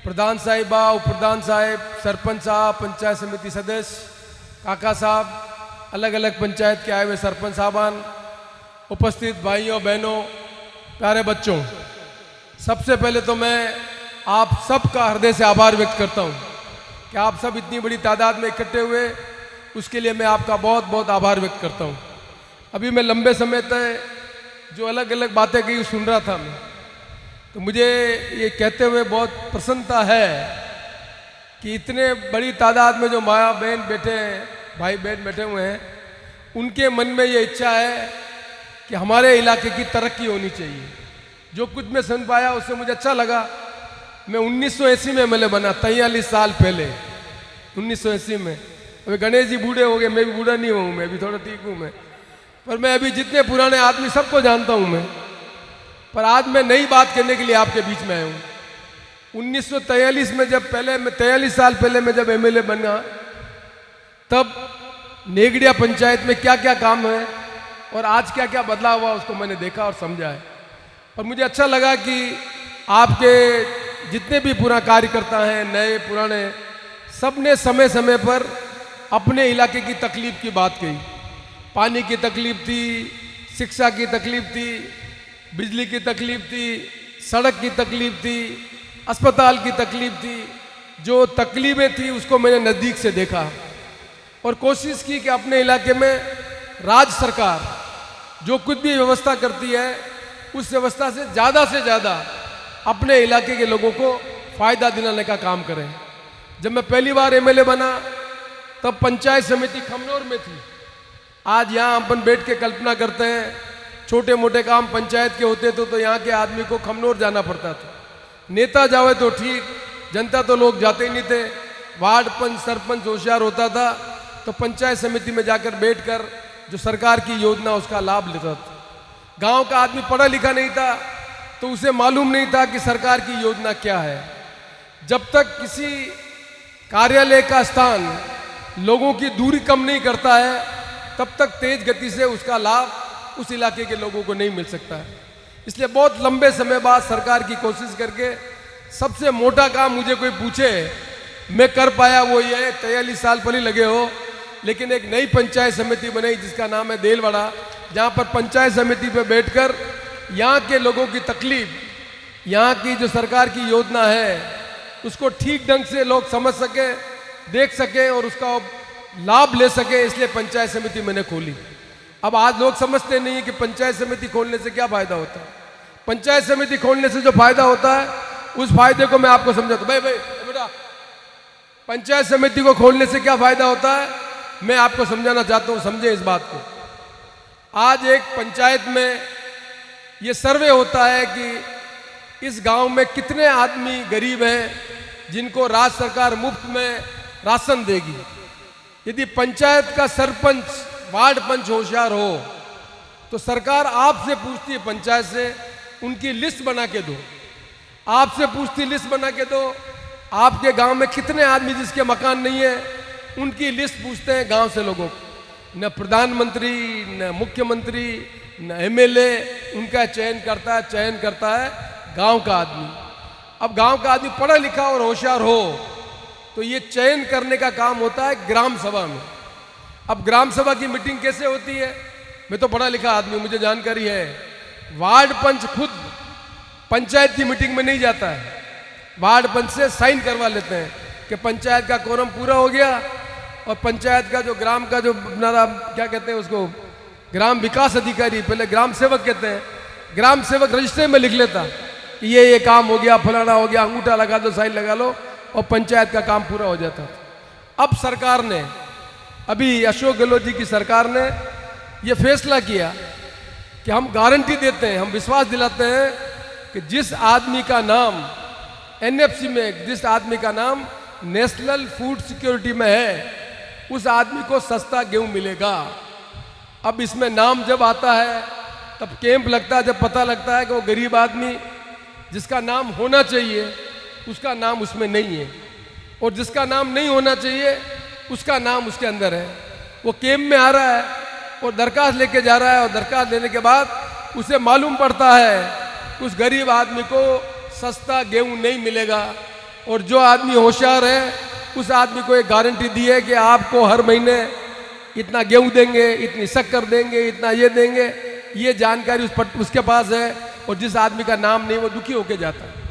प्रधान साहिबा, उप प्रधान साहिब, सरपंच साहब, पंचायत समिति सदस्य, काका साहब, अलग अलग पंचायत के आए हुए सरपंच साहबान, उपस्थित भाइयों बहनों, प्यारे बच्चों, सबसे पहले तो मैं आप सब का हृदय से आभार व्यक्त करता हूँ कि आप सब इतनी बड़ी तादाद में इकट्ठे हुए, उसके लिए मैं आपका बहुत बहुत आभार व्यक्त करता हूँ। अभी मैं लंबे समय तक जो अलग अलग बातें कही सुन रहा था मैं, तो मुझे ये कहते हुए बहुत प्रसन्नता है कि इतने बड़ी तादाद में जो माँ बहन बैठे हैं, भाई बहन बैठे हुए हैं, उनके मन में ये इच्छा है कि हमारे इलाके की तरक्की होनी चाहिए। जो कुछ मैं सुन पाया उससे मुझे अच्छा लगा। मैं 1980 में एमएलए बना, 43 साल पहले, 1980 में। अभी गणेश जी बूढ़े हो गए, मैं भी बूढ़ा नहीं हूँ, मैं भी थोड़ा ठीक हूँ मैं, पर मैं अभी जितने पुराने आदमी सबको जानता हूँ मैं। पर आज मैं नई बात करने के लिए आपके बीच में आया हूँ। 1943 में जब पहले मैं 43 साल पहले मैं जब एमएलए बना, तब नेगड़िया पंचायत में क्या क्या काम है और आज क्या क्या बदलाव हुआ उसको मैंने देखा और समझा है। और मुझे अच्छा लगा कि आपके जितने भी पूरा कार्यकर्ता हैं, नए पुराने, सब ने समय समय पर अपने इलाके की तकलीफ की बात कही। पानी की तकलीफ थी, शिक्षा की तकलीफ थी, बिजली की तकलीफ थी, सड़क की तकलीफ थी, अस्पताल की तकलीफ थी। जो तकलीफें थी उसको मैंने नज़दीक से देखा और कोशिश की कि अपने इलाके में राज्य सरकार जो कुछ भी व्यवस्था करती है उस व्यवस्था से ज़्यादा अपने इलाके के लोगों को फ़ायदा दिलाने का काम करें। जब मैं पहली बार एमएलए बना तब पंचायत समिति खमनौर में थी। आज यहाँ अपन बैठ के कल्पना करते हैं, छोटे मोटे काम पंचायत के होते तो यहाँ के आदमी को खमनौर जाना पड़ता था। नेता जावे तो ठीक, जनता तो लोग जाते ही नहीं थे। वार्ड पंच सरपंच होशियार होता था तो पंचायत समिति में जाकर बैठकर जो सरकार की योजना उसका लाभ लेता था। गांव का आदमी पढ़ा लिखा नहीं था तो उसे मालूम नहीं था कि सरकार की योजना क्या है। जब तक किसी कार्यालय का स्थान लोगों की दूरी कम नहीं करता है तब तक तेज गति से उसका लाभ उस इलाके के लोगों को नहीं मिल सकता है। इसलिए बहुत लंबे समय बाद सरकार की कोशिश करके सबसे मोटा काम मुझे कोई पूछे मैं कर पाया वो ये 43 साल पर ही लगे हो, लेकिन एक नई पंचायत समिति बनाई जिसका नाम है देलवाड़ा, जहाँ पर पंचायत समिति पे बैठकर यहाँ के लोगों की तकलीफ, यहाँ की जो सरकार की योजना है उसको ठीक ढंग से लोग समझ सके, देख सके और उसका लाभ ले सके। इसलिए पंचायत समिति मैंने खोली। अब आज लोग समझते नहीं है कि पंचायत समिति खोलने से क्या फायदा होता है। पंचायत समिति खोलने से जो फायदा होता है उस फायदे को मैं आपको समझाता हूँ। भाई बेटा, पंचायत समिति को खोलने से क्या फायदा होता है मैं आपको समझाना चाहता हूँ, समझे इस बात को। आज एक पंचायत में ये सर्वे होता है कि इस गांव में कितने आदमी गरीब हैं जिनको राज्य सरकार मुफ्त में राशन देगी। यदि पंचायत का सरपंच, वार्ड पंच होशियार हो तो सरकार आपसे पूछती है, पंचायत से उनकी लिस्ट बना के दो, आपसे पूछती लिस्ट बना के दो, आपके गांव में कितने आदमी जिसके मकान नहीं है उनकी लिस्ट पूछते हैं गांव से लोगों को। न प्रधानमंत्री, न मुख्यमंत्री, न एमएलए उनका चयन करता है गांव का आदमी। अब गांव का आदमी पढ़ा लिखा और होशियार हो तो ये चयन करने का काम होता है ग्राम सभा में। अब ग्राम सभा की मीटिंग कैसे होती है, मैं तो पढ़ा लिखा आदमी, मुझे जानकारी है। वार्ड पंच खुद पंचायत की मीटिंग में नहीं जाता है, वार्ड पंच से साइन करवा लेते हैं कि पंचायत का कोरम पूरा हो गया और पंचायत का जो ग्राम का जो अपना क्या कहते हैं उसको, ग्राम विकास अधिकारी, पहले ग्राम सेवक कहते हैं, ग्राम सेवक रजिस्टर में लिख लेता कि ये काम हो गया, फलाना हो गया, अंगूठा लगा दो, साइन लगा लो और पंचायत का काम पूरा हो जाता। अब सरकार ने, अभी अशोक गहलोत जी की सरकार ने ये फैसला किया कि हम गारंटी देते हैं, हम विश्वास दिलाते हैं कि जिस आदमी का नाम एनएफसी में, जिस आदमी का नाम नेशनल फूड सिक्योरिटी में है उस आदमी को सस्ता गेहूं मिलेगा। अब इसमें नाम जब आता है तब कैंप लगता है, जब पता लगता है कि वो गरीब आदमी जिसका नाम होना चाहिए उसका नाम उसमें नहीं है और जिसका नाम नहीं होना चाहिए उसका नाम उसके अंदर है। वो कैंप में आ रहा है और दरखास्त लेके जा रहा है और दरखास्त लेने के बाद उसे मालूम पड़ता है उस गरीब आदमी को सस्ता गेहूं नहीं मिलेगा। और जो आदमी होशियार है उस आदमी को एक गारंटी दी है कि आपको हर महीने इतना गेहूं देंगे, इतनी शक्कर देंगे, इतना ये देंगे। ये जानकारी उसके पास है, और जिस आदमी का नाम नहीं वो दुखी होके जाता है।